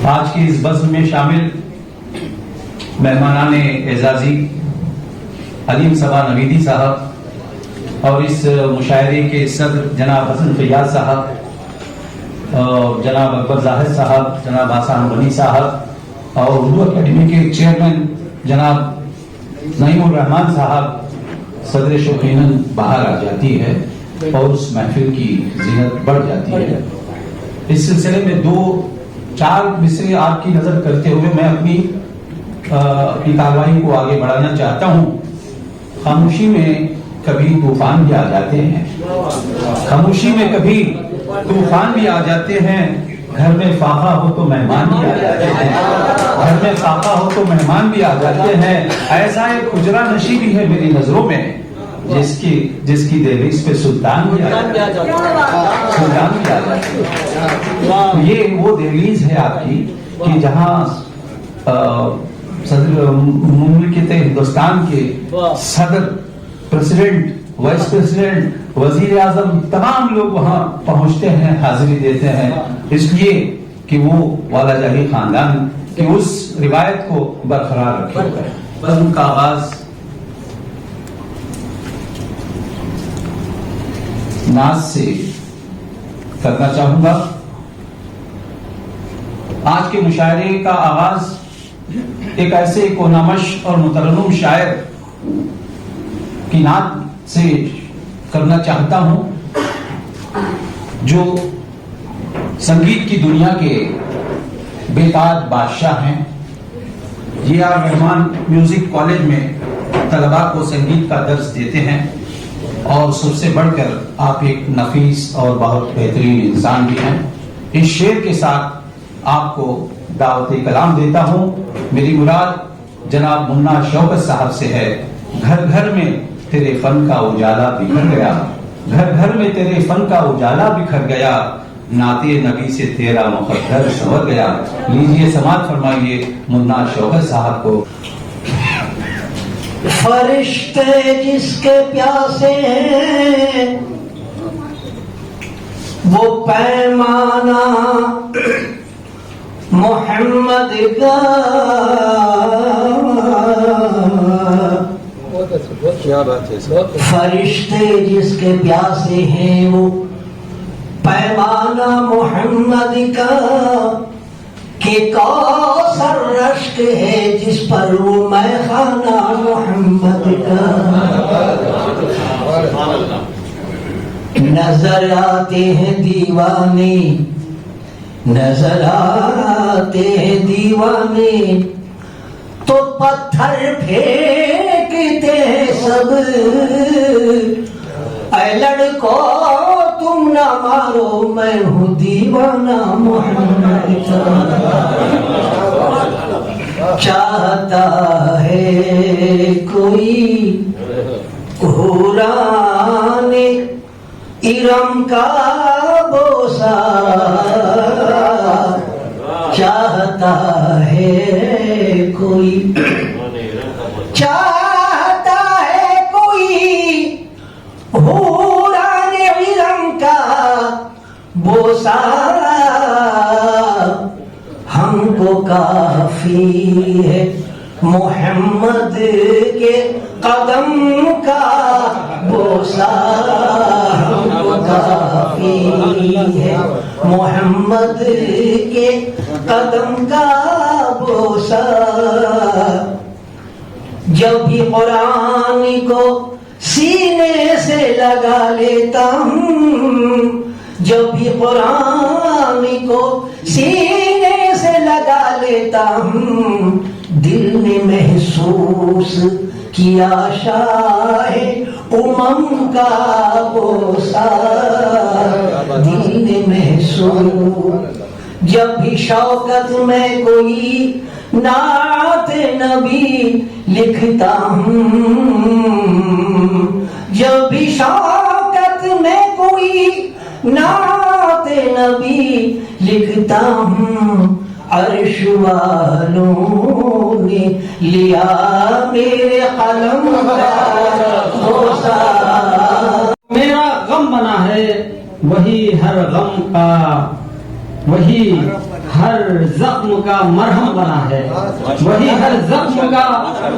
آج کی اس بزم میں شامل مہمانان اعزازی علیم صبا نویدی صاحب اور اس مشاعرے کے صدر جناب حسن فیاض صاحب اور جناب اکبر زاہد صاحب، جناب آسان غنی صاحب اور اردو اکیڈمی کے چیئرمین جناب نعیم الرحمان صاحب، صدر شوقیناً باہر آ جاتی ہے اور اس محفل کی زینت بڑھ جاتی ہے۔ اس سلسلے میں دو چار مصرے آپ کی نظر کرتے ہوئے میں اپنی کارروائی کو آگے بڑھانا چاہتا ہوں۔ خاموشی میں کبھی طوفان بھی آ جاتے ہیں، خاموشی میں کبھی طوفان بھی آ جاتے ہیں، گھر میں فاقہ ہو تو مہمان بھی آ جاتے ہیں، گھر میں فاقہ ہو تو مہمان بھی آ جاتے ہیں۔ ایسا ایک حجرہ نشی بھی ہے میری نظروں میں جس کی دہلیز پہ سلطان بھی آ جاتے ہیں۔ یہ وہ دہلیز ہے آپ کی کہ جہاں صدر مملکت ہندوستان کے صدر، پریزیڈنٹ، وائس پریزیڈنٹ، وزیر اعظم، تمام لوگ وہاں پہنچتے ہیں، حاضری دیتے ہیں، اس لیے کہ وہ والا جاہی خاندان کی اس روایت کو برقرار رکھے ہوئے ہیں۔ بزم کا آغاز ناز سے کرنا چاہوں گا۔ آج کے مشاعرے کا آغاز ایک ایسے کونامش اور مترنم شاعر کی نعت سے کرنا چاہتا ہوں جو سنگیت کی دنیا کے بے تاج بادشاہ ہیں۔ یہ آر رحمان میوزک کالج میں طلباء کو سنگیت کا درس دیتے ہیں اور سب سے بڑھ کر آپ ایک نفیس اور بہت بہترین انسان بھی ہیں۔ اس شعر کے ساتھ آپ کو دعوت کلام دیتا ہوں۔ میری مراد جناب منا شوکت صاحب سے ہے۔ گھر گھر میں تیرے فن کا اجالا بکھر گیا، گھر گھر میں تیرے فن کا اجالا بکھر گیا، نعتِ نبی سے تیرا مقدر سنور گیا۔ لیجئے سماعت فرمائیے منا شوکت صاحب کو۔ فرشتے جس کے پیاسے ہیں وہ پیمانہ محمد کا، فرشتے جس کے پیاسے ہیں وہ پیمانہ محمد کا، کہ کوثر رشک ہے جس پر وہ میخانہ محمد کا۔ نظر آتے ہیں دیوانے، نظر آتے ہیں دیوانے تو پتھر پھینکتے ہیں سب، اے لڑکو تم نہ مارو میں ہوں دیوانہ محمد کا۔ چاہتا ہے کوئی حوران ارم کا بوسہ، چاہتا ہے کوئی، چاہتا ہے کوئی حوران ارم کا بوسہ، ہم کو کافی ہے محمد کے قدم کا بوسہ، ہم کو کافی ہے محمد کے قدم کا بوسہ۔ جب بھی قرآن کو سینے سے لگا لیتا ہوں، جب بھی قرآن کو سینے سے لگا لیتا ہوں، دل نے محسوس کیا شاہ امم کا بوسہ، دل نے محسوس۔ جب بھی شوکت میں کوئی نعت نبی لکھتا ہوں، جب بھی شوکت میں کوئی نعت نبی لکھتا ہوں، عرش والوں نے لیا میرے قلم کا بوسہ. میرا غم بنا ہے وہی ہر غم کا، وہی ہر زخم کا مرہم بنا ہے، وہی ہر زخم کا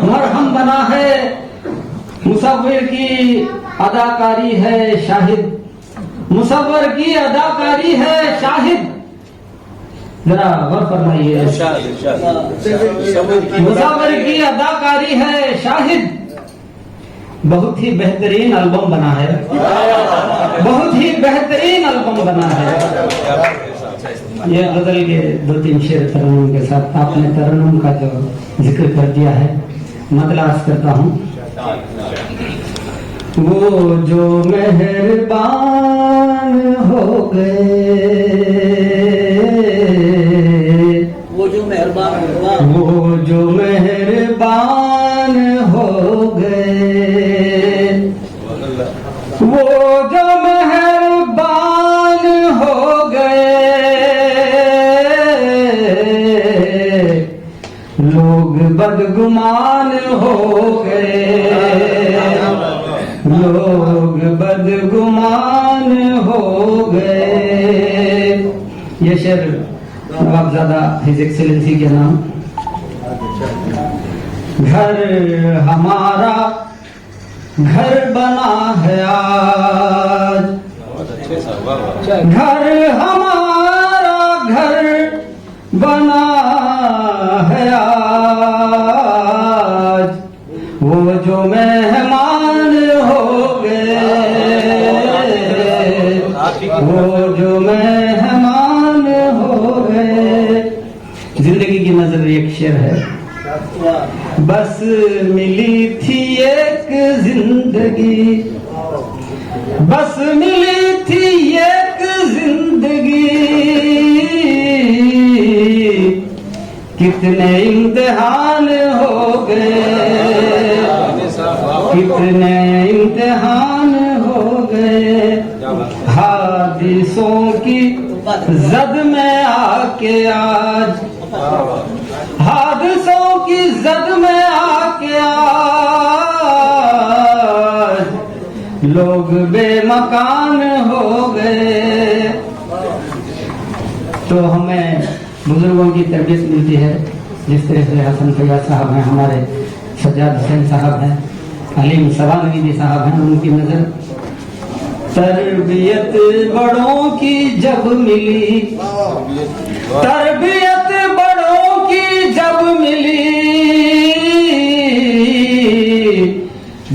مرہم بنا ہے. مصور کی اداکاری ہے شاہد، مصور کی اداکاری ہے شاہد. ذرا غور فرمائیے. مصور کی اداکاری ہے شاہد. بہت ہی بہترین البم بنا ہے، بہت ہی بہترین البم بنا ہے. یہ غزل کے 2-3 شعر ترنم کے ساتھ آپ نے ترنم کا جو ذکر کر دیا ہے، مطلع عرض کرتا ہوں. وہ جو مہربان ہو گئے، وہ جو مہربان ہوگا، وہ جو مہربان ہو گئے، وہ جو مہربان ہو گئے، لوگ بدگمان ہو گئے، لوگ بدگمان ہو گئے. یہ شعر نوابزادہ ہز ایکسیلنسی کے نام. گھر ہمارا گھر بنا ہے آج، گھر ہمارا گھر بنا ہے آج. وہ جو مہمان ہو گئے، وہ جو مہمان ہو گئے. زندگی کی نظر ایک شعر ہے. بس ملی تھی ایک زندگی، بس ملی تھی ایک زندگی، کتنے امتحان ہو گئے، کتنے امتحان ہو گئے. حادثوں کی زد میں آ کے آج، حادثوں کی زد میں آ کے آج لوگ بے مکان ہو گئے. تو ہمیں بزرگوں کی تربیت ملتی ہے، جس طرح سے حسن فیاض صاحب ہیں، ہمارے سجاد حسین صاحب ہیں، علیم سوانگی صاحب ہیں. ان کی نظر تربیت بڑوں کی جب ملی، تربیت بڑوں کی جب ملی،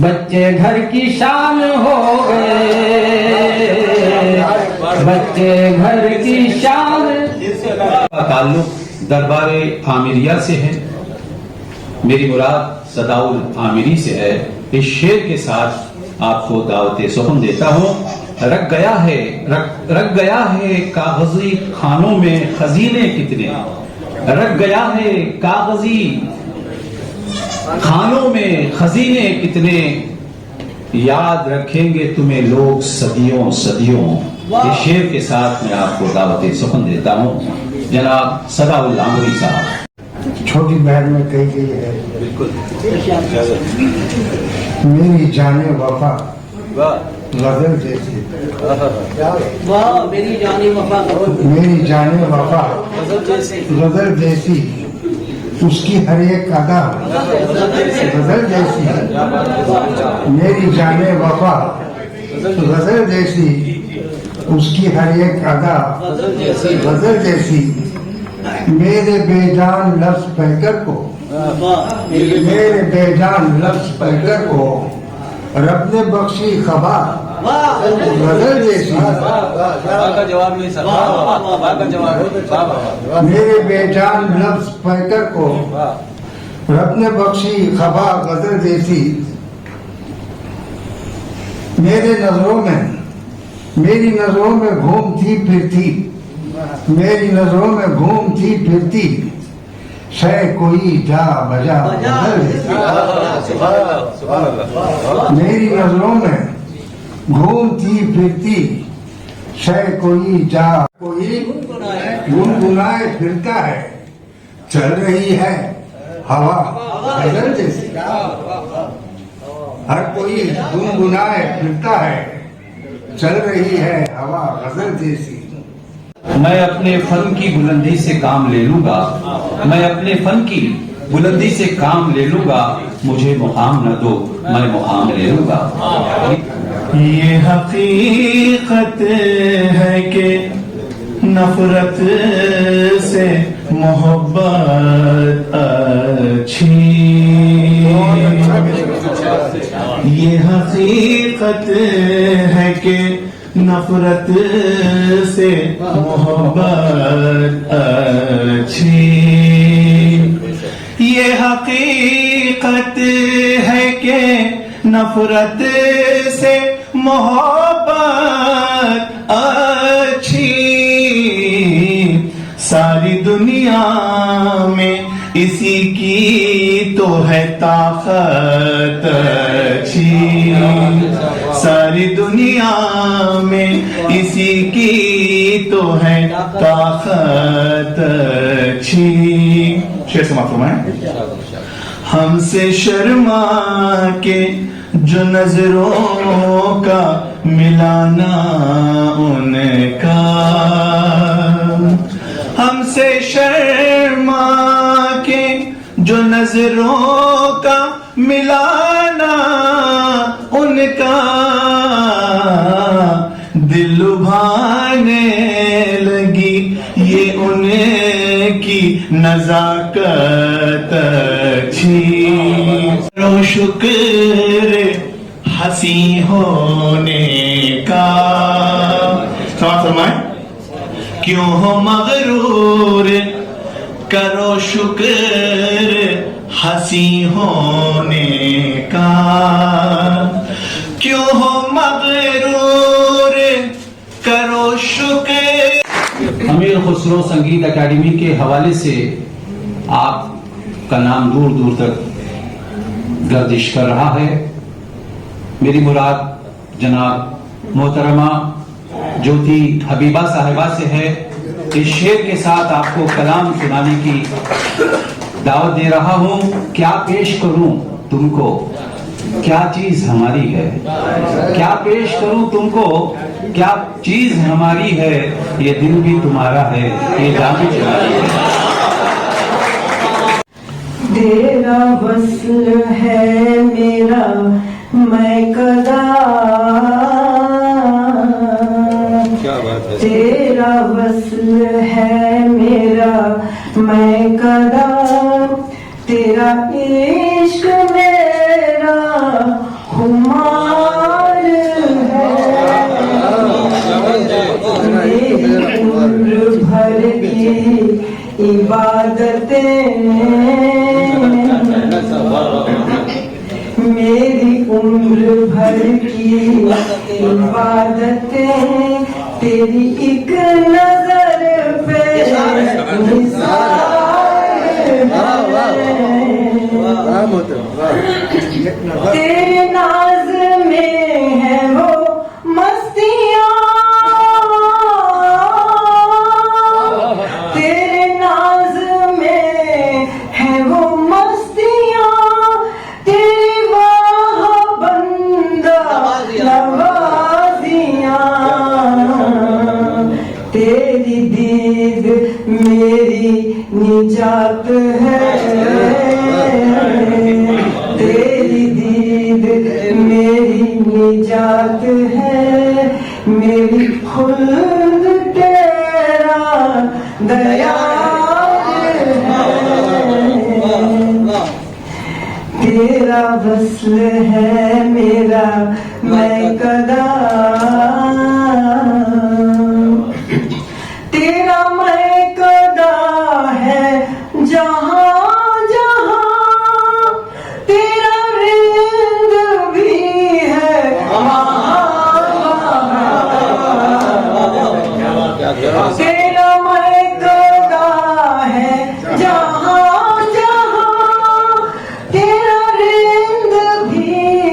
بچے گھر کی شان ہو گئے، بچے گھر کی شان. تعلق دربار عامریہ سے ہے. میری مراد صداء العامری سے ہے. اس شعر کے ساتھ آپ کو دعوت سخن دیتا ہوں. رکھ گیا ہے کاغذی خانوں میں خزینے کتنے، رکھ گیا ہے کاغذی خانوں میں خزینے کتنے، یاد رکھیں گے تمہیں لوگ صدیوں صدیوں. اس شعر کے ساتھ میں آپ کو دعوت سخن دیتا ہوں. جناب صداء العامری صاحب. چھوٹی بہن میں کہی گئی ہے، میری جان وفا غزل جیسی، واہ میری جانی وفا، میری جان وفا غزل جیسی، اس کی ہر ایک ادا غزل جیسی. میری جان وفا غزل جیسی، اس کی ہر ایک ادا غزل جیسی. میرے بے جان لفظ پیکر کو، میرے بے جان لفظ پیکر کو رب نے بخشی خبر غزل جیسی. میرے بے جان لفظ پیکر کو رب نے بخشی خبر غزل جیسی. میری نظروں میں گھومتی پھرتی، میری نظروں میں گھومتی پھرتی، شے کوئی جا بجا غزل جیسی. میری نظروں میں گھومتی پھرتی، شے کوئی جا کوئی گنگنائے پھرتا ہے. चल रही है हवा गजल जैसी। हर कोई गुनगुनाए फिरता है, चल रही है हवा गजल जैसी। मैं अपने फन की बुलंदी से काम ले लूंगा, मैं अपने फन की बुलंदी से काम ले लूंगा, मुझे मुकाम न दो मैं मुकाम ले लूंगा। ये हकीकत है कि नफरत से मोहब्बत अच्छी, ये हकीकत है कि नफरत से मोहब्बत अच्छी, ये हकीकत है कि नफरत से मोहब्बत अच्छी, सारी दुनिया में इसी की तो है ताकत अच्छी, सारी दुनिया में इसी की तो है ताकत अच्छी। शेर समाप्त फरमाएं। हमसे शर्मा के जो नजरों का मिलाना उनका, हमसे शर्मा के जो नजरों का मिलाना उनका, दिल लुभाने लगी ये उनकी नजाकत अच्छी। रो शुक्र हंसी होने का, समाप्त फरमाएं। क्यों हो मगरूर करो शुक्र हंसी होने का, क्यों हो मगरूर करो शुक्र। अमीर खुसरो संगीत एकेडमी के हवाले से आपका नाम दूर दूर तक गर्दिश कर रहा है। मेरी मुराद जनाब मोहतरमा ज्योति हबीबा साहिबा से है। इस शेर के साथ आपको कलाम सुनाने की दावत दे रहा हूं। क्या पेश करूं तुमको, क्या चीज हमारी है, क्या पेश करूं तुमको, क्या चीज हमारी है, ये दिल भी तुम्हारा है, ये जान भी तुम्हारी है। तेरा वस्ल है मेरा मैं कदा, तेरा वस्ल है मेरा मैं कदा, तेरा इश्क मेरा खुमार है, मेरी उम्र भर की इबादतें, मेरी उम्र भर की इबादतें तेरी एक नजर पे निसार है। तेरे नाज में है वो मस्तियाँ, तेरे नाज में है वो मस्तियाँ, तेरी वाह बंदा नवाजियाँ, तेरी दीद मेरी निजात है, तेरी दीद मेरी निजात है, मेरी खुल्द तेरा दयाल है, तेरा वस्ल है मेरा मैं कदा, तेरा मैं कदा है जहां जहां, तेरा रिंद भी है तेरा मैं कदा है जहां जहां, तेरा रिंद भी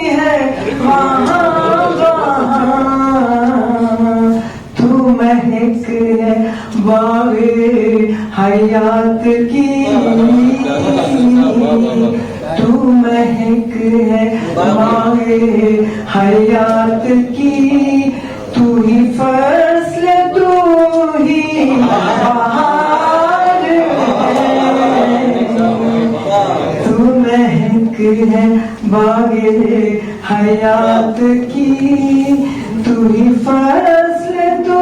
है वहां वहां, حیات کی تو ہی فصل تو ہی بہار ہے تو مہک ہے باغ حیات کی تو ہی فصل تو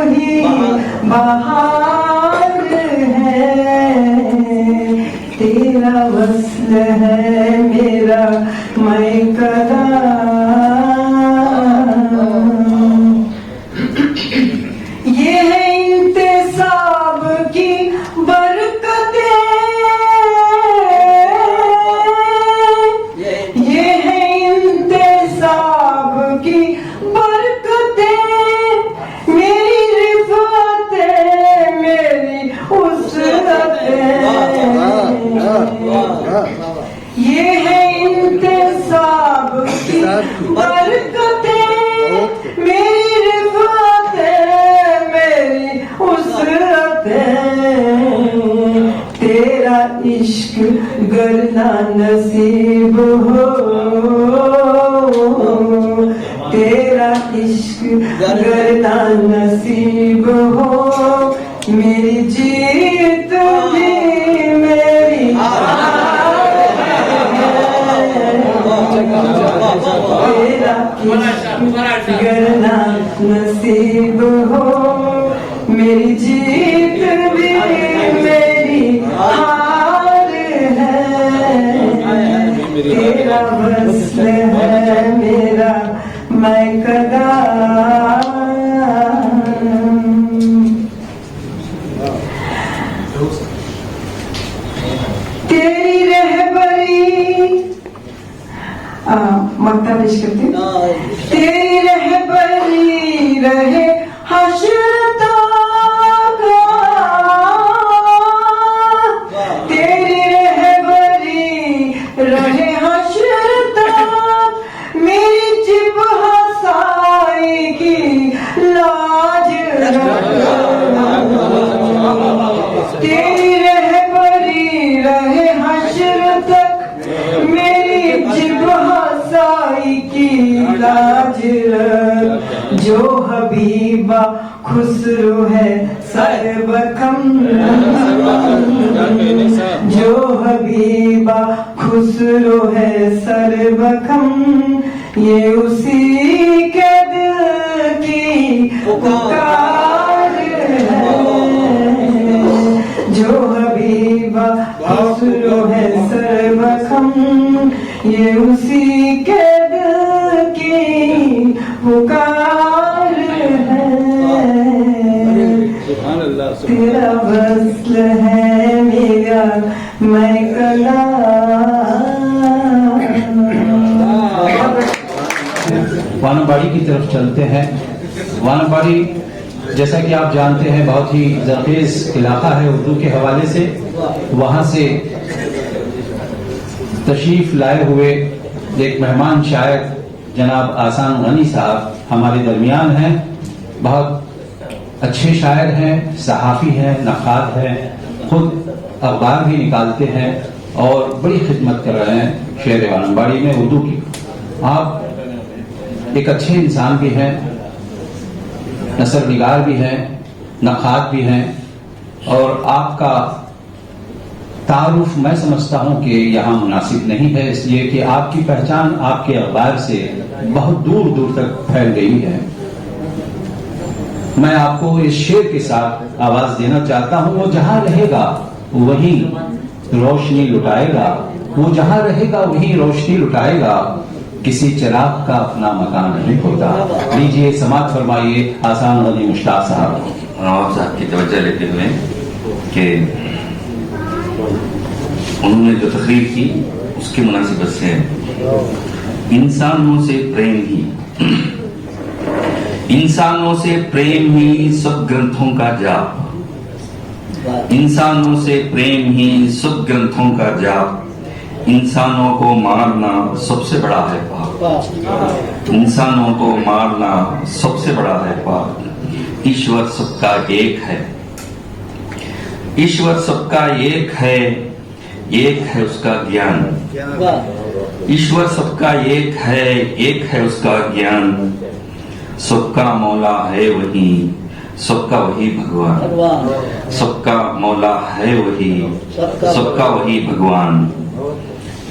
ہی بہار ہے تیرا وصل ہے میرا میں کدا یہ ہے انتصاب کی برکتیں یہ ہے انتصاب کی برکتیں میری رفعتیں میری اسرتیں یہ ہے انتصاب کی برکتیں میری رفعتیں میری اسرتیں تیرا عشق گر نہ نصیب ہو تیرا عشق گر نہ نصیب ہو میری جیت بھی میری تیرا عشق گر نہ نصیب ہو میری جیت بھی میری ہار ہے تیرا وصل ہے میرا میں کدا تیری رہبری مکتا پیش کرتے ہیں تیری رہبری رہے حشر تک تیری رہبری رہے حشر تک میری جبہ سائی کی لاج تیری رہبری رہے حشر تک میری جبہ سائی کی لاج جو حبیبہ خسرو ہے سربکم جو حبیبہ خسرو ہے سربکم یہ اسی کے دل کی پکار ہے جو حبیبہ خسرو ہے سربکم یہ اسی کے دل کی پکار ہے تیرا وصل ہے میرا میں کلا وانمباڑی کی طرف چلتے ہیں. وانمباڑی جیسا کہ آپ جانتے ہیں بہت ہی زرخیز علاقہ ہے اردو کے حوالے سے. وہاں سے تشریف لائے ہوئے ایک مہمان شاعر جناب احسان غنی صاحب ہمارے درمیان ہیں. بہت اچھے شاعر ہیں, صحافی ہیں, نقاد ہیں, خود اخبار بھی نکالتے ہیں اور بڑی خدمت کر رہے ہیں شہر وانمباڑی میں اردو کی. آپ ایک اچھے انسان بھی ہیں, نثر نگار بھی ہیں, نقاد بھی ہیں, اور آپ کا تعارف میں سمجھتا ہوں کہ یہاں مناسب نہیں ہے, اس لیے کہ آپ کی پہچان آپ کے اخبار سے بہت دور دور تک پھیل گئی ہے. میں آپ کو اس شعر کے ساتھ آواز دینا چاہتا ہوں. وہ جہاں رہے گا وہیں روشنی لٹائے گا, وہ جہاں رہے گا وہیں روشنی لٹائے گا, کسی چراغ کا اپنا مکان نہیں ہوتا. لیجیے سماعت فرمائیے احسان غنی مشتاق صاحب. نواب صاحب کی توجہ لیتے ہوئے کہ انہوں نے جو تقریر کی اس کی مناسبت سے انسانوں سے پریم ہی سب گرنتھوں کا جاپ, انسانوں سے پریم ہی سب گرنتھوں کا جاپ, انسانوں کو مارنا سب سے بڑا ہے پاپ, انسانوں کو مارنا سب سے بڑا ہے پاپ. ایشور سب کا ایک ہے, ایشور سب کا ایک ہے اس کا گیان, ईश्वर सबका एक है उसका ज्ञान, सबका मौला है वही, सबका वही भगवान, सबका मौला है वही, सबका वही भगवान,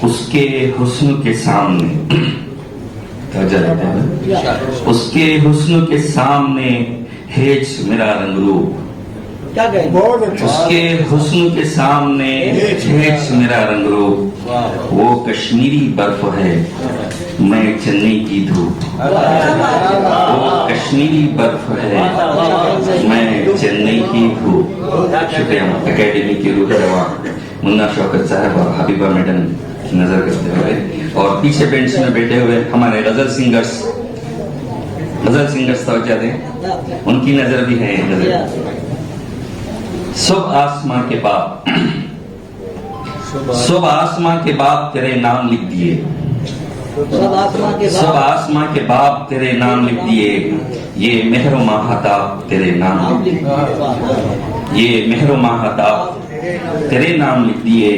उसके हुस्न के सामने उसके हुस्न के सामने हेज मेरा रंगरूप, क्या कहें? बहुत अच्छा। उसके हुस्न के सामने हेज मेरा रंगरूप, वो कश्मीरी बर्फ है मैं चेन्नई की धूप, वो कश्मीरी बर्फ है मैं चेन्नई की धूप। शुक्रिया अकेडमी के रूह रवा मुन्ना शौकत साहब और हबीबा मैडम की नजर करते हुए, और पीछे बेंच में बैठे हुए हमारे गजल सिंगर्स तवज्जो दें, उनकी नजर भी है नजर। सब आसमां के बाप तेरे नाम लिख दिए, सब आसमां के सब आसमां के बाप तेरे नाम लिख दिए, ये मेहर महाताब तेरे नाम लिख दिए, ये मेहर महाताब तेरे नाम लिख दिए,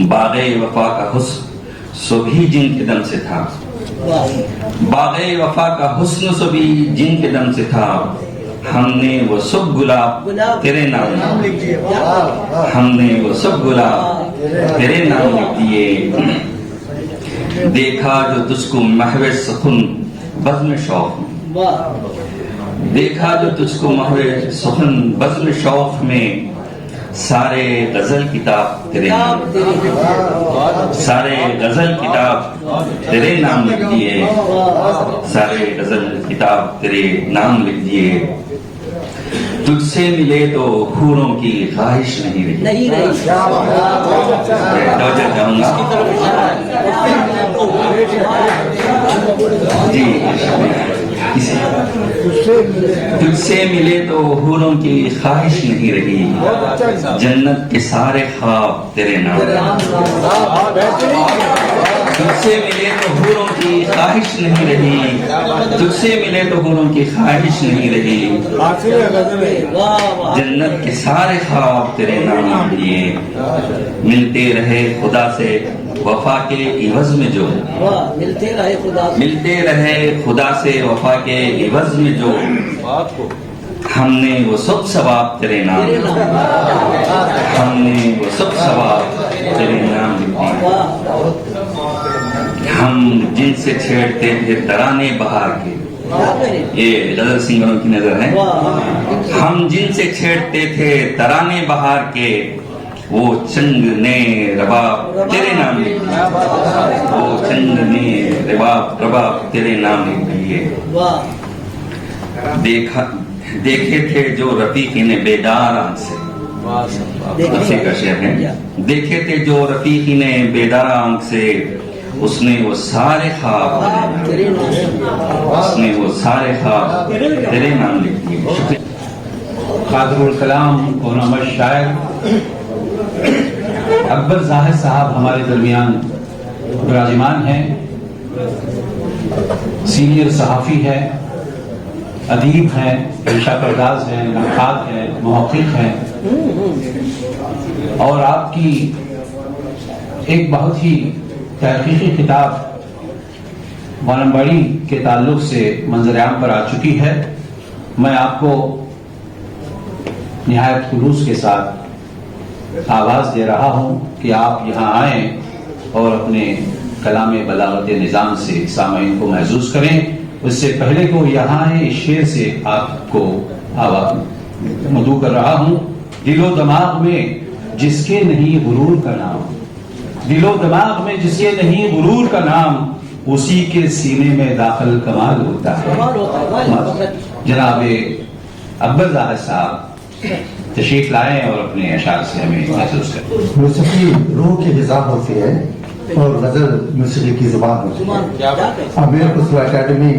बाग़े वफा का हुस्न सभी जिनके दम से था, बाग़े वफा का हुस्न सभी जिनके दम से था, हमने वो सब गुलाब तेरे नाम लिख दिए, हमने वो सब गुलाब तेरे नाम लिख दिए, देखा जो तुझको महवे सुखन बज़्म शौक में, देखा जो तुझको महवे सुखन बज़्म शौक में, सारे गजल किताब तेरे नाम, सारे गजल किताब तेरे नाम लिख दिए, सारे गजल किताब तेरे नाम लिख दिए, तुझसे मिले तो हूरों की ख्वाहिश नहीं रही। तवज्जो चाहूंगा जी, तुझसे मिले तो हूरों की ख्वाहिश नहीं रही, जन्नत के सारे ख्वाब तेरे नाम, तुझसे मिले तो हूरों की ख्वाहिश नहीं रही, तुझसे मिले तो हूरों की ख्वाहिश नहीं रही, जन्नत के सारे ख्वाब तेरे नाम लिए, मिलते रहे खुदा से वफा के इवज में जो, मिलते रहे खुदा से वफा के इवज में जो, हमने वो सब सवाब तेरे नाम, हमने वो सब सवाब तेरे नाम लिखे, हम जिनसे छेड़ते थे तराने बहार के, ये गजल सिंगरों की नजर है, हम जिनसे छेड़ते थे तराने बहार के, वो चंग ने रबाब तेरे नाम लिख दिए, वो चंग ने रबाब तेरे नाम लिख दिए, देखे थे जो रफीकी ने बेदार आंख से, रफी का शेर है, देखे थे जो रफीकी ने बेदार आंख से, उसने वो सारे ख्वाब तेरे नाम लिख दिए। कादरुल कलाम और नमश शायर अकबर जाहिद साहब हमारे दरमियान विराजमान हैं, सीनियर सहाफ़ी है, अदीब हैं, पेशा परदाज हैं, नक्काद हैं, मुहक्किक हैं, और आपकी एक बहुत ही तहकीकी किताब वानम्बड़ी के ताल्लुक से मंजर-ए-आम पर आ चुकी है। मैं आपको निहायत खुलूस के साथ आवाज़ दे रहा हूं कि आप यहाँ आएँ और अपने कलाम बलागत निज़ाम से सामईन को महसूस करें। उससे पहले को यहाँ इस शेर से आपको आवाज़ मदू कर रहा हूँ। दिलो दिमाग में जिसके नहीं गुरूर का नाम, दिलो दिमाग में जिसके नहीं गुरूर का नाम, उसी के सीने में दाखिल कमाल होता है। जनाब अकबर जाहिद साहब तशरीफ लाएं और अपने अशार से हमें महसूस करें। मौसीकी रूह की ग़िज़ा होती है और गज़ल मौसीकी की ज़ुबान होती है। आमिर खुसरो अकेडमी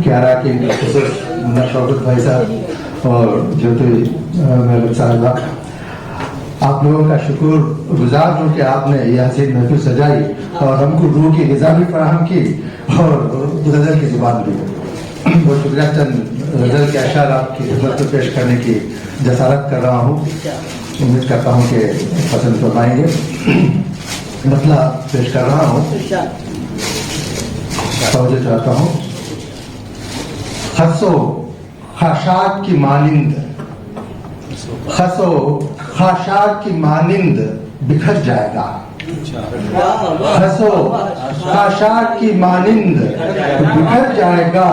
क्यारा के प्रोफेसर मुन्ना शौकत भाई साहब और ज्योति महबूब साहिबा, आप लोगों का शुक्र गुजार हूँ कि आपने यह हसीन महफिल सजाई और हमको रूह की ग़िज़ा भी फराहम की और गज़ल की ज़ुबान भी। बहुत शुक्रिया। चंद गज़ल के अशार आपकी खिदमत में पेश करने की जसारत कर रहा हूँ, उम्मीद करता हूँ कि पसंद फरमाएंगे। مسئلہ پیش کر رہا ہوں، توجہ چاہتا ہوں۔ خس و خاشاک کی مانند، خس و خاشاک کی مانند بکھر جائے گا، خس و خاشاک کی مانند بکھر جائے گا،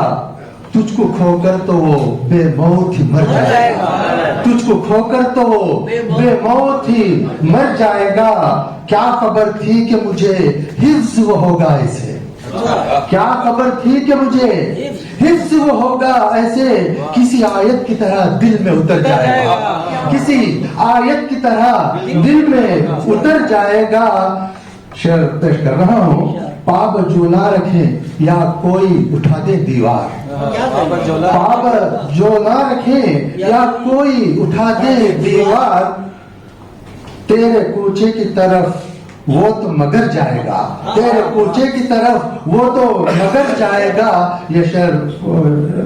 تجھ کو کھو کر تو وہ بے موت ہی مر جائے گا، تجھ کو کھو کر تو وہ بے موت ہی مر جائے گا، کیا خبر تھی کہ مجھے حفظ وہ ہوگا ایسے، کیا خبر تھی کہ مجھے حفظ وہ ہوگا ایسے، کسی آیت کی طرح دل میں اتر جائے گا، کسی آیت کی طرح دل میں اتر جائے گا۔ شعر پیش کر رہا ہوں۔ پاب جو نہ رکھیں یا کوئی اٹھا دے دیوار، پاب جو نہ رکھیں یا کوئی اٹھا دے دیوار، تیرے کوچے کی طرف وہ تو مگر جائے گا، تیرے کوچے کی طرف وہ تو مگر جائے گا۔ یہ شعر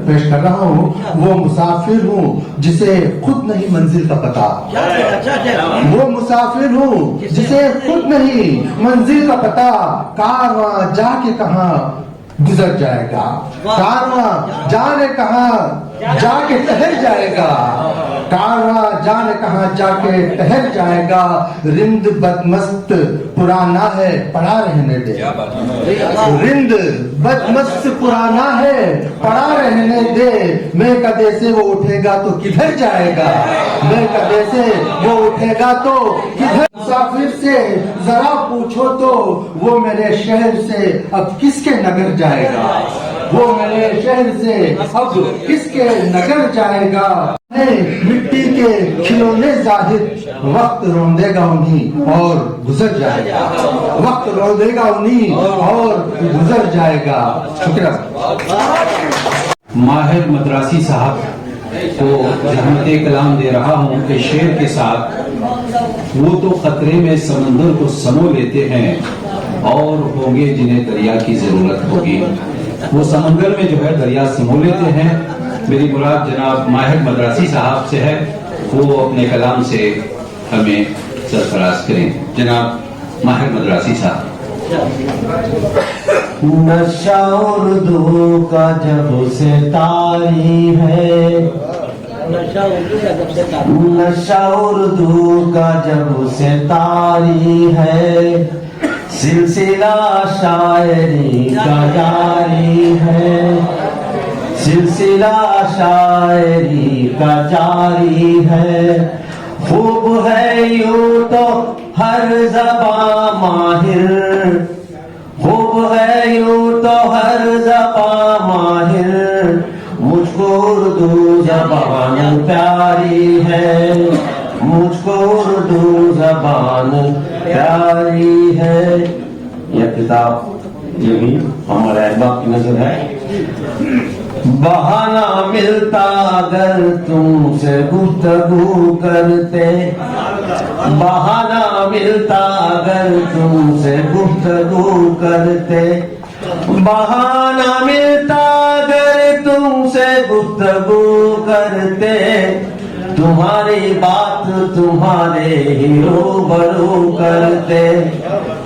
پیش کر رہا ہوں۔ وہ مسافر ہوں جسے خود نہیں منزل کا پتہ، وہ مسافر ہوں جسے خود نہیں منزل کا پتہ، کارواں جا کے کہاں گزر جائے گا، کارواں جانے کہاں جا کے ٹہر جائے گا، کارواں جانے کہاں جا کے ٹہر جائے گا، رند بدمست پرانا ہے پڑا رہنے دے، رند بدمست پرانا ہے پڑا رہنے دے، میں کدے سے وہ اٹھے گا تو کدھر جائے گا، میں کدے سے وہ اٹھے گا تو کدھر۔ مسافر سے ذرا پوچھو تو وہ میرے شہر سے اب کس کے نگر جائے گا، وہ میرے شہر سے اب کس کے نگر جائے گا۔ مٹی کے کھلونے زاہد وقت روندے گا انہیں اور گزر جائے گا، وقت روندے گا انہیں اور گزر جائے گا۔ شکریہ۔ ماہر مدراسی صاحب کو رحمت کلام دے رہا ہوں کہ شعر کے ساتھ وہ تو خطرے میں سمندر کو سمو لیتے ہیں اور ہوں گے جنہیں دریا کی ضرورت ہوگی، وہ سمندر میں جو ہے دریا سمو لیتے ہیں۔ میری مراد جناب ماہر مدراسی صاحب سے ہے، وہ اپنے کلام سے ہمیں سرفراز کریں۔ جناب ماہر مدراسی صاحب۔ نشہ اردو کا جب سے طاری ہے، نشہ اردو کا جب سے طاری ہے، سلسلہ شاعری کا جاری ہے، سلسلہ شاعری کا جاری ہے، خوب ہے یوں تو ہر زباں ماہر، خوب ہے یوں تو ہر زباں ماہر، مجھ کو اردو زبان پیاری ہے، مجھ کو اردو زبان پیاری ہے۔ یہ کتاب یہ بھی ہمارے احباب کی نظر ہے۔ بہانہ ملتا اگر تم سے گفتگو کرتے، بہانہ ملتا اگر تم سے گفتگو کرتے، بہانہ ملتا اگر تم سے گفتگو کرتے، تمہاری بات تمہارے ہی روبرو کرتے،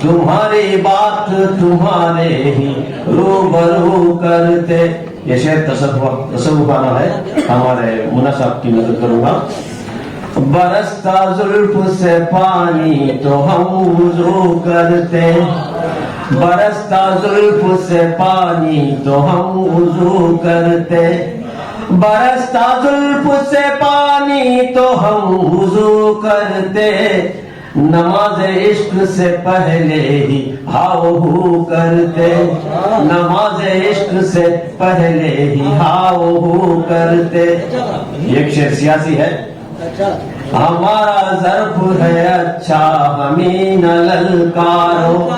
تمہاری بات تمہارے ہی روبرو کرتے۔ یہ شعر تصوفانہ ہے، ہمارے منا صاحب کی نظر کروں گا۔ برستا زلف سے پانی تو ہم وضو کرتے، برستا زلف سے پانی تو ہم وضو کرتے، برستا زلف سے پانی تو ہم وضو کرتے، نماز عشق سے پہلے ہی ہاؤ ہو کرتے، نماز عشق سے پہلے ہی ہاؤ ہو کرتے۔ ایک شعر سیاسی ہے۔ ہمارا ظرف ہے اچھا ہمیں نہ للکارو،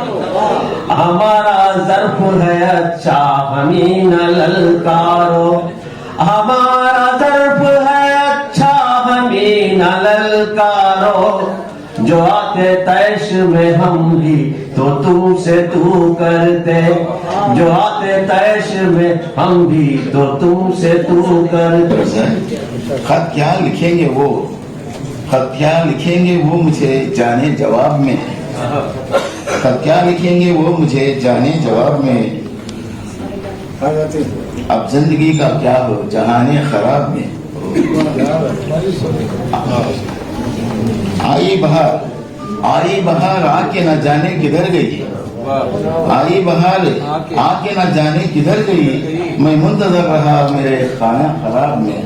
ہمارا ظرف ہے اچھا ہمیں نہ للکارو، ہمارا ظرف ہے اچھا ہمیں نہ للکارو، جو آتے تیش میں ہم بھی تو تم سے تو کرتے، جو آتے تیش میں ہم بھی تو تم سے تو کرتے۔ خط کیا لکھیں گے وہ، خط کیا لکھیں گے وہ مجھے جانے جواب میں، खत क्या लिखेंगे वो मुझे जाने जवाब में। अब जिंदगी का क्या हो जहाने खराब में। आई बहार आके न जाने किधर गई। आई बहार आके न जाने किधर गई। मैं मुंतजर रहा मेरे खाना खराब में।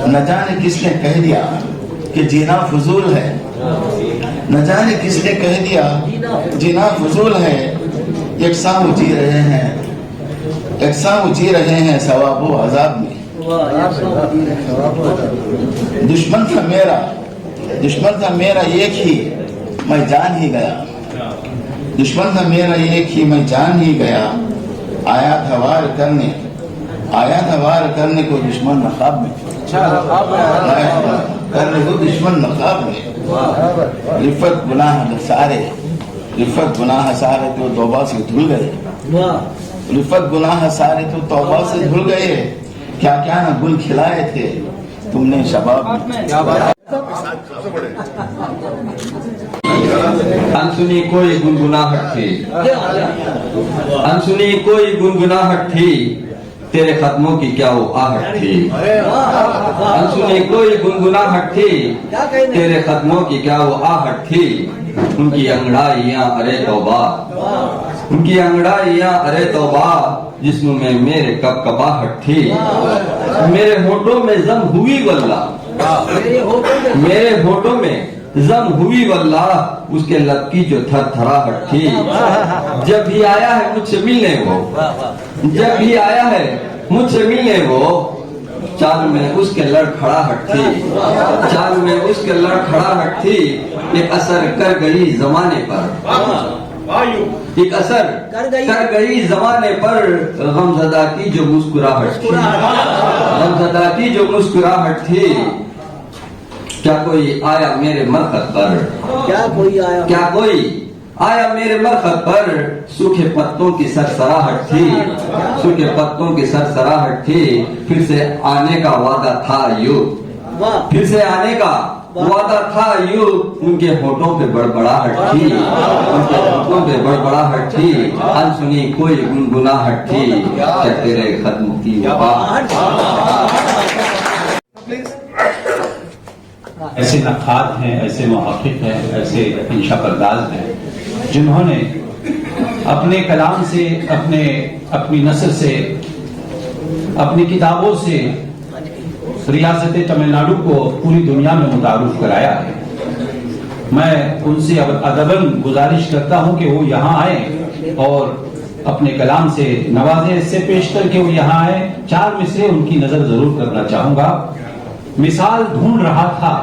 न जाने किसने कह दिया कि जीना फजूल है। न जाने किसने कह दिया जीना फजूल है। यकसा वो जी रहे हैं, यकसा वो जी रहे हैं सवाब व अजाब में। दुश्मन था मेरा एक ही मैं जान ही गया। दुश्मन था मेरा एक ही मैं जान ही गया। आया था वार करने को दुश्मन नकाब में। करने को दुश्मन नकाब में। रिफत गुनाह सारे तो तौबा से धुल गए। रिफत गुनाह सारे तो तौबा से धुल गए। क्या क्या ना गुल खिलाए थे तुमने शबाब में। अनसुनी कोई गुनगुनाहट थी, अनसुनी कोई गुनगुनाहट थी, तेरे कदमों की क्या वो आहट थी। अनसुनी कोई गुनगुनाहट थी, तेरे कदमों की क्या वो आहट थी। उनकी अंगड़ाइयां अरे तौबा, उनकी अंगड़ाइयां अरे तौबा, जिस्म में मेरे कपकपाहट थी। मेरे होठों में जम हुई वल्लाह, मेरे होठों में जम हुई वल्लाह, उसके लब की जो थरथराहट थी। जब भी आया है मुझसे मिलने वो, जब भी आया है मुझसे मिलने वो, चाल में उसके लड़खड़ाहट थी, चाल में उसके लड़खड़ाहट थी। एक असर कर गई जमाने पर, एक असर कर गई जमाने पर, गमज़दा की जो मुस्कुराहट थी, गमज़दा की जो मुस्कुराहट थी। क्या कोई आया मेरे मरकत पर, क्या कोई आया मेरे मरकत पर, सूखे पत्तों की सरसराहट थी, सूखे पत्तों की सरसराहट थी। फिर से आने का वादा था यूं, फिर से आने का वादा था यूं। उनके होठों पे बड़बड़ाहट थी, उनके होठों पे बड़बड़ाहट थी। अनसुनी कोई गुनगुनाहट थी, क्या तेरे खत्म की ऐसे नक्काद हैं, ऐसे मुहक्किक हैं, ऐसे इंशा पर्दाज हैं, जिन्होंने अपने कलाम से, अपनी नस्र से, अपनी किताबों से रियासत तमिलनाडु को पूरी दुनिया में मुतारुफ कराया है। मैं उनसे अदबन गुजारिश करता हूं कि वो यहाँ आए और अपने कलाम से नवाजे, इससे पेश करके वो यहाँ आए। 4 मिसरे उनकी नजर जरूर करना चाहूंगा। मिसाल ढूंढ रहा था,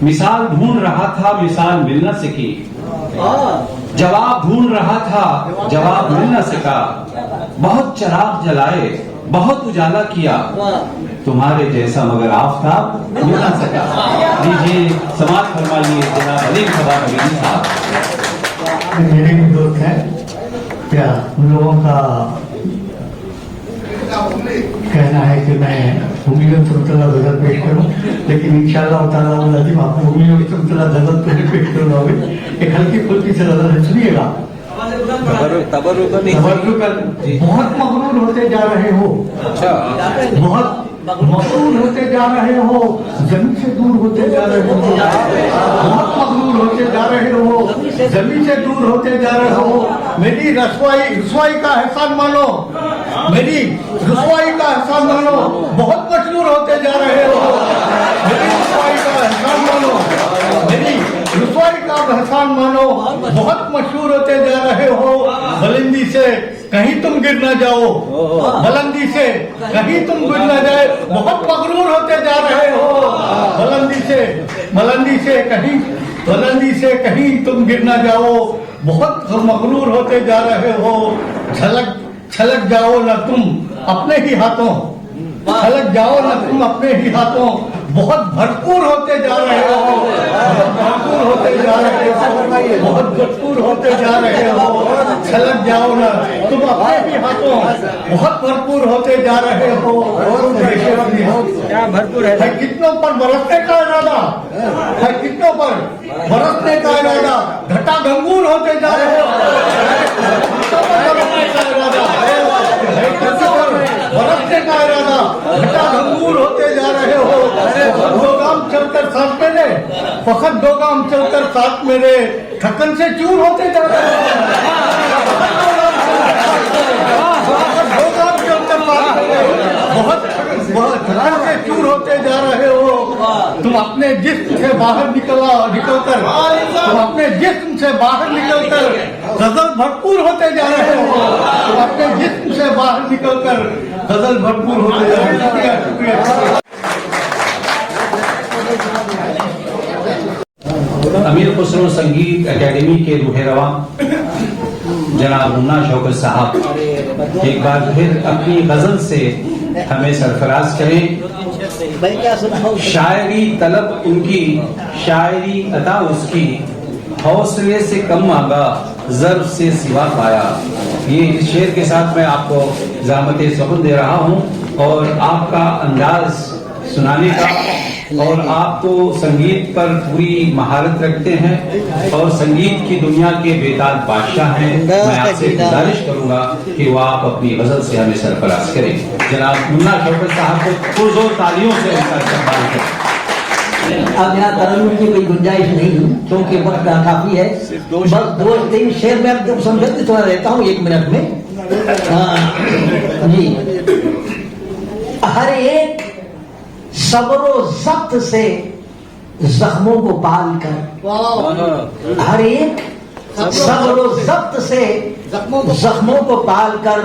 मिसाल ढूंढ रहा था, मिसाल मिल न सकी। जवाब ढूंढ रहा था, जवाब मिल न सका। बहुत चराग जलाए, बहुत उजाला किया, तुम्हारे जैसा मगर आफताब मिल न सका। लीजिए समाज फरमाइए जनाब अलीम सभा नबी साहब। मेरे भी दोस्त हैं, क्या उन लोगों का कहना है कि मैं उम्मीद सुमतला गजल पेश करूं, लेकिन इंशाअल्लाह ताला अज़ीम आपको उम्मीद सुमतला गजल पेश करूंगा। एक हल्की फुल्की से गजल सुनिएगा। बहुत मगरूर होते जा रहे हो, बहुत मगरूर होते जा रहे हो, जमीन से दूर होते जा रहे हो, बहुत मगरूर होते जा रहे हो, जमीन से दूर होते जा रहे हो। मेरी रसवाई का एहसान मानो, मेरी रसवाई का एहसान मानो, बहुत मशहूर होते जा रहे हो। मेरी रसवाई का एहसान मानो, मेरी रसवाई का एहसान मानो, बहुत मशहूर होते जा रहे हो। बुलंदी से कहीं तुम गिर न जाओ, बुलंदी से कहीं तुम गिर न जाए, बहुत मगरूर होते जा रहे हो। बुलंदी से कहीं तुम गिर न जाओ, बहुत मगरूर होते जा रहे हो। छलक जाओ न तुम अपने ही हाथों, छलक जाओ न तुम अपने ही हाथों, बहुत भरपूर होते जा रहे हो, भरपूर होते जा रहे हो, बहुत भरपूर होते जा रहे हो। छलक जाओ न तुम अपने भी हाथों बहुत भरपूर होते जा रहे हो और क्या भरपूर है कितनों पर बरसने का इरादा है, कितनों पर बरसने का इरादा, घटा गंगूर होते जा रहे हो, बरसने का इरादा, बरसने का इरादा, घटा गंगूर होते जा रहे हो। दो गाम चलकर साथ मेरे, फकत दो गाम चलकर साथ मेरे, थकन से चूर होते जा रहे हो। दो गाम चलकर साथ मेरे, बहुत थकन से चूर होते जा रहे हो। तुम अपने जिस्म से बाहर निकलकर तुम अपने जिस्म से बाहर निकलकर गजल भरपूर होते जा रहे हो। तुम अपने जिस्म से बाहर निकलकर गजल भरपूर होते जा रहे हो। शुक्रिया शुक्रिया। अमीर खुसरो संगीत एकेडमी के रूह-ए-रवां जनाब मुन्ना शौकत साहब एक बार फिर अपनी गजल से हमें सरफराज करें। शायरी तलब उनकी, शायरी अता उसकी, हौसले से कम मांगा, ज़र्फ से सिवा पाया। ये इस शेर के साथ मैं आपको ज़ामते सुखन दे रहा हूँ और आपका अंदाज सुनाने का, और आप तो संगीत पर पूरी महारत रखते हैं और संगीत की दुनिया के बेताज बादशाह हैं। मैं आपसे गुजारिश करूंगा कि वो आप अपनी गजल से हमें सरफराज करें। जनाब मुन्ना शौकत साहब को पुरजोर तालियों से उनका इस्तकबाल करें। अब यहाँ तरन्नुम की कोई गुंजाइश नहीं, क्योंकि वक्त काफी है। बस 2-3 शेर में अब समझते थोड़ा रहता हूँ 1 मिनट में। जी, हर एक सब्र ज़ब्त से जख्मों को पाल कर, हर एक सब्र ज़ब्त से जख्मों को पाल कर,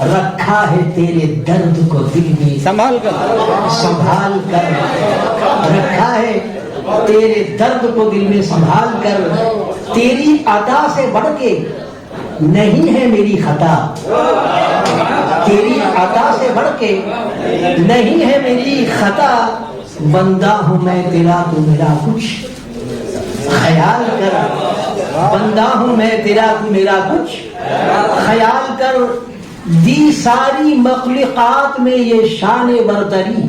रखा है तेरे दर्द को दिल में संभाल कर रखा है तेरे दर्द को दिल में संभाल कर। तेरी अदा से बढ़ के नहीं है मेरी खता, तेरी अदा से बढ़ के नहीं है मेरी खता। बंदा हूँ मैं तेरा, तू मेरा कुछ ख्याल कर, बंदा हूँ मैं तेरा, तू मेरा कुछ ख्याल कर। दी सारी मखलूकात में ये शान बरतरी,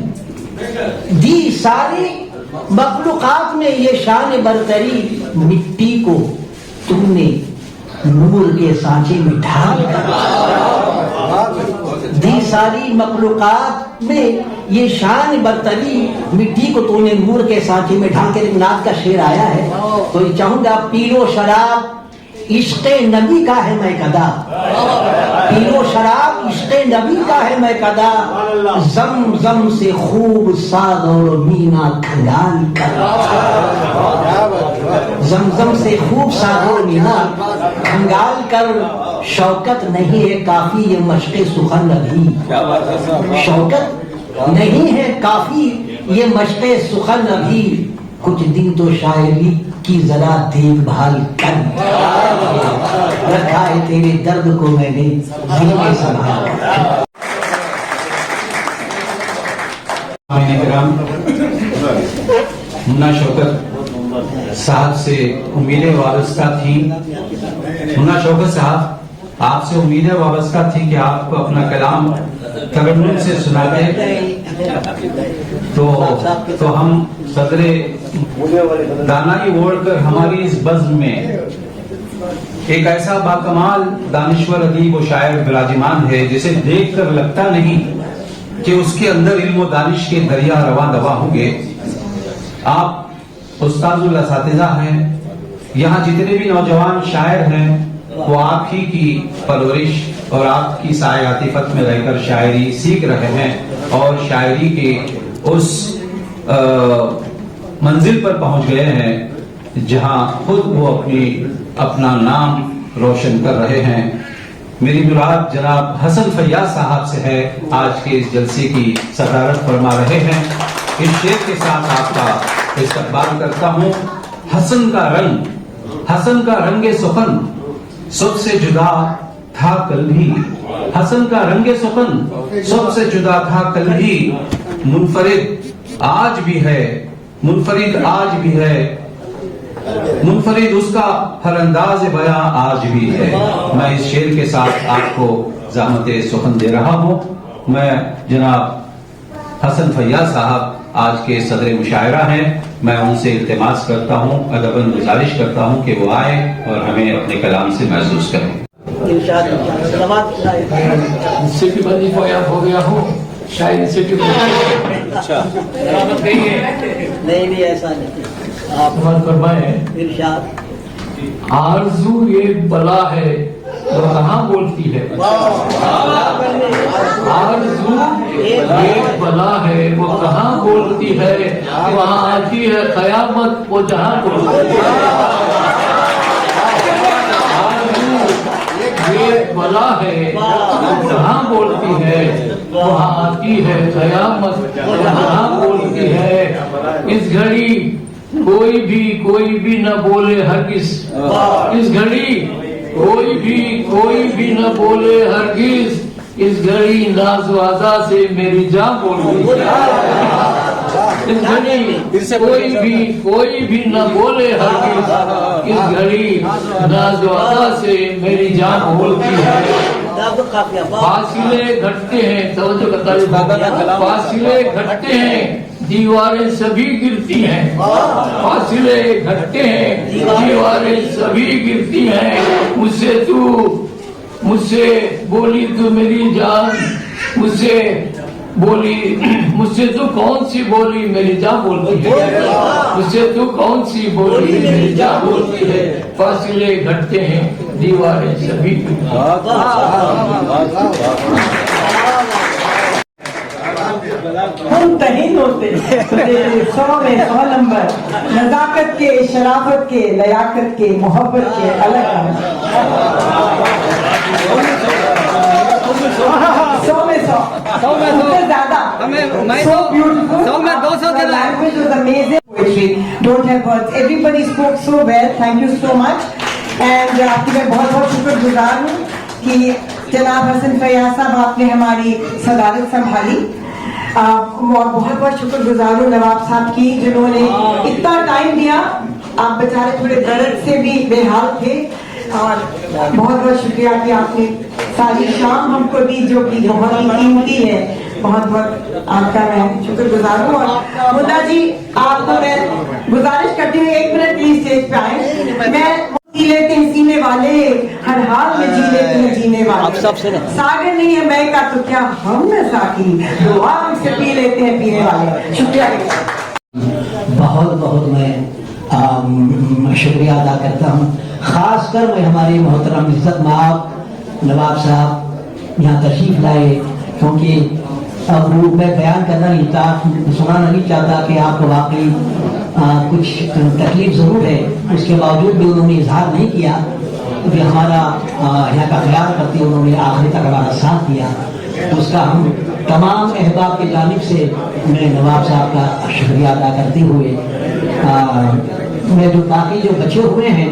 दी सारी मखलूकात में ये शान बरतरी। मिट्टी को तुमने नूर के सांचे में ढाल कर, दी सारी मखलूकात में ये शान बरतरी। मिट्टी को तूने नूर के सांचे में ढाल कर। नाथ का शेर आया है तो ये चाहूंगा, पीलो शराब इश्क़े नबी का है मैं कदा, पीलो शराब इश्क़े नबी का है मैं कदा। जम जम से खूब साद और मीना खंगाल कर, जमजम से खूब साद और मीना खंगाल कर। शौकत नहीं है काफी ये मशक़े सुखन अभी, शौकत नहीं है काफी ये मशक़े सुखन अभी। कुछ दिन तो शायरी की जरा देखभाल कर, रखा है तेरे दर्द को मैंने दिल में संभाल कर। मुन्ना शौकत साहब से उम्मीदें वाबस्ता थी। मुन्ना शौकत साहब, आपसे उम्मीदें वाबस्ता थी कि आप अपना कलाम तरन्नुम से सुनाते, तो हम सदरे दानाई ओढ़कर हमारी इस बज़्म में एक ऐसा बाकमाल दानिश्वर अदीब व शायर विराजमान है जिसे देखकर लगता नहीं कि उसके अंदर इल्म व दानिश के दरिया रवां दवा होंगे। आप उस्ताजुल असातिज़ा हैं। यहाँ जितने भी नौजवान शायर हैं वो आप ही की परवरिश और आपकी साए आतिफत में रहकर शायरी सीख रहे हैं और शायरी के उस मंजिल पर पहुंच गए हैं जहां खुद वो अपना नाम रोशन कर रहे हैं। मेरी मुराद जनाब हसन फैयाज साहब से है, आज के इस जलसे की सदारत फरमा रहे हैं। इस शेर के साथ आपका इस्तकबाल करता हूँ। हसन का रंगे सुखन सबसे जुदा था कल भी, हसन का रंगे सुखन सबसे जुदा था कल भी। मुनफरिद आज भी है, मुनफरिद आज भी है, मुनफरिद उसका हर अंदाज बयां आज भी है। मैं इस शेर के साथ आपको ज़हमत सुखन दे रहा हूँ। मैं जनाब हसन फैयाज साहब आज के सदर मुशायरा हैं, मैं उनसे इल्तिमास करता हूँ, अदबन गुजारिश करता हूँ कि वो आए और हमें अपने कलाम से महसूस करें। सिटी बंदी फोयाब हो गया हूँ, शायद सिटी नहीं ऐसा नहीं। आप फरमाए इरशाद। आरज़ू एक बला है वो कहाँ बोलती है। आरज़ू एक बला है वो कहाँ बोलती है, वहाँ आती है क़यामत वो जहाँ बोलती है। एक बला है वो जहाँ बोलती है, वहाँ आती है क़यामत वो जहाँ बोलती है। इस घड़ी कोई भी न बोले हरगिज़, इस घड़ी कोई भी न बोले हरगिज़, इस घड़ी नाज़वाज़ा से मेरी जान बोलती है। इस घड़ी कोई भी न बोले हरगिज़, इस घड़ी नाज़वाज़ा से मेरी जान बोलती है। फासिले घटते हैं, तवज्जो बताइए, फासिले घटते हैं, दीवारें सभी गिरती हैं। फासिले घटते हैं, दीवारें सभी गिरती हैं। मुझसे बोली तू मेरी जान, मुझसे तू कौन सी बोली मेरी जान बोलती है। मुझसे तू कौन सी बोली मेरी जान बोलती है। फासिले घटते हैं, दीवारें सभी मुमतहिन होते 100 में 100 नंबर, नजाकत के, शराफत के, लयाकत के, मोहब्बत के अलग 100 में 100 ज्यादा, so beautiful. 100 में 200 the language was amazing. Poetry, don't have words. Everybody spoke so well. Thank you so much. And आपकी मैं बहुत बहुत शुक्रगुजार हूँ कि जनाब हसन फैयाज साहब आपने हमारी सदारत संभाली। और बहुत बहुत शुक्रगुजार हूँ नवाब साहब की, जिन्होंने इतना टाइम दिया। आप बेचारे थोड़े दर्द से भी बेहाल थे, और बहुत बहुत शुक्रिया कि आपने सारी शाम हमको दी, जो कि बहुत ही कीमती है। बहुत बहुत आपका मैं शुक्रगुजार हूँ। और मुन्ना जी, आपको मैं गुजारिश करती हूँ 1 मिनट प्लीज स्टेज पे आए। मैं जी लेते हैं सीने वाले, हर हाल में जी लेते हैं जीने वाले। सागर नहीं है मैं का तो क्या हम न साकी, दुआ हमसे पी लेते हैं पीने वाले। शुक्रिया। बहुत बहुत मैं शुक्रिया अदा करता हूँ। खासकर मैं हमारे मोहतरम इज्जत माब नवाब साहब यहाँ तशरीफ लाए, क्योंकि अब वो मैं बयान करना नहीं चाहता, सुनाना नहीं चाहता कि आपको वाकई कुछ तकलीफ ज़रूर है, उसके बावजूद भी उन्होंने इजहार नहीं किया कि हमारा यहाँ का ख्याल करते उन्होंने आखिरी तक हमारा साथ दिया। उसका हम तमाम अहबाब की जानिब से मैं नवाब साहब का शुक्रिया अदा करते हुए मैं जो बाकी जो बचे हुए हैं